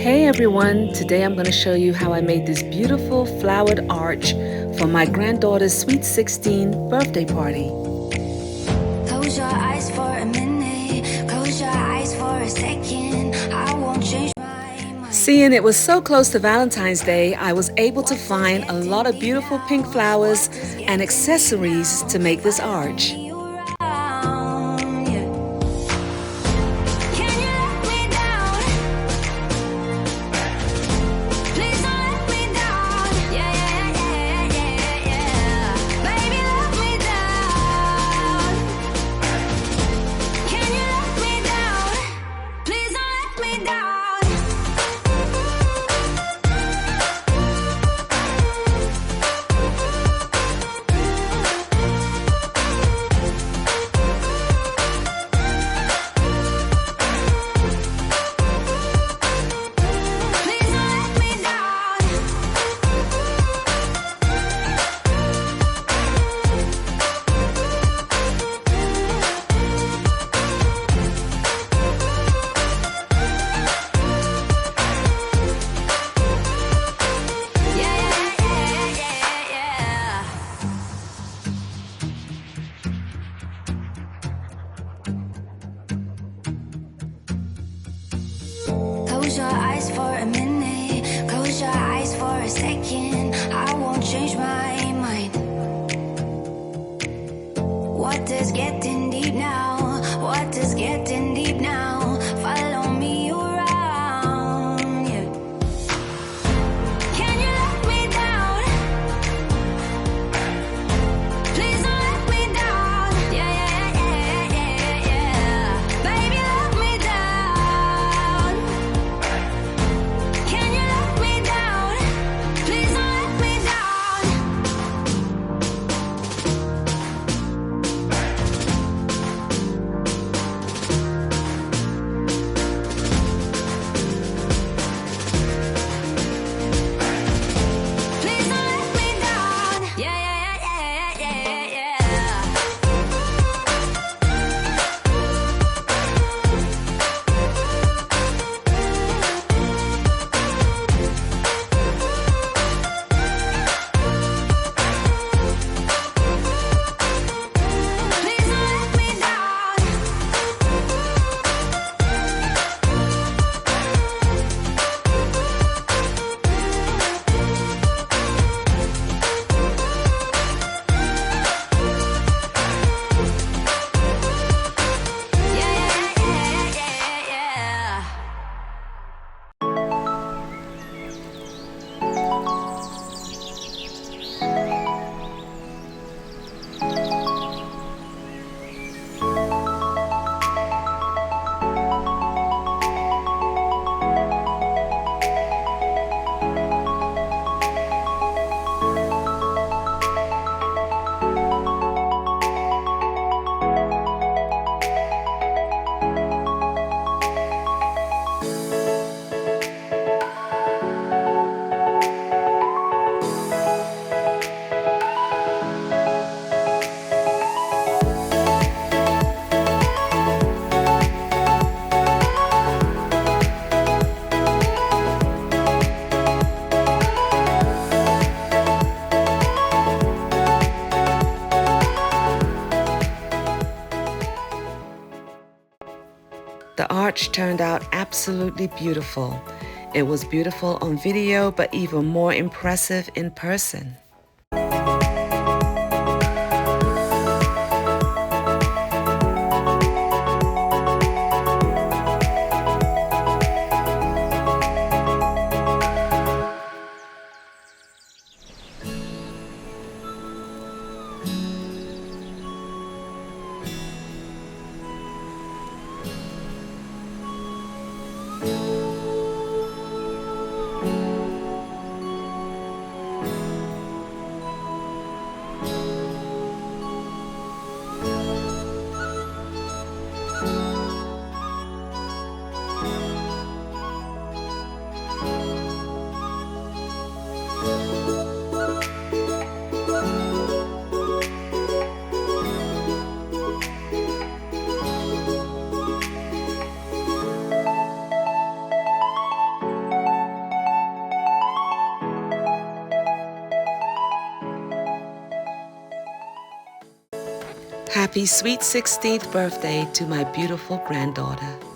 Hey everyone, today I'm going to show you how I made this beautiful flowered arch for my granddaughter's sweet 16 birthday party. Close your eyes for a minute, close your eyes for a second, I won't change my mind. Seeing it was so close to Valentine's Day, I was able to find a lot of beautiful pink flowers and accessories to make this arch. Close your eyes for a minute, close your eyes for a second, I won't change my mind. Water's getting deep now, water's getting deep now, follow me around, yeah. Can you let me down? Please don't let me down, yeah, yeah, yeah, yeah, yeah. Baby, let me down. Can you let me down? Please don't let me down. Please don't let me down. Yeah, yeah, yeah, yeah, yeah, yeah. Please don't let me down. Yeah, yeah, yeah, yeah, yeah. The arch turned out absolutely beautiful. It was beautiful on video, but even more impressive in person. Happy sweet 16th birthday to my beautiful granddaughter.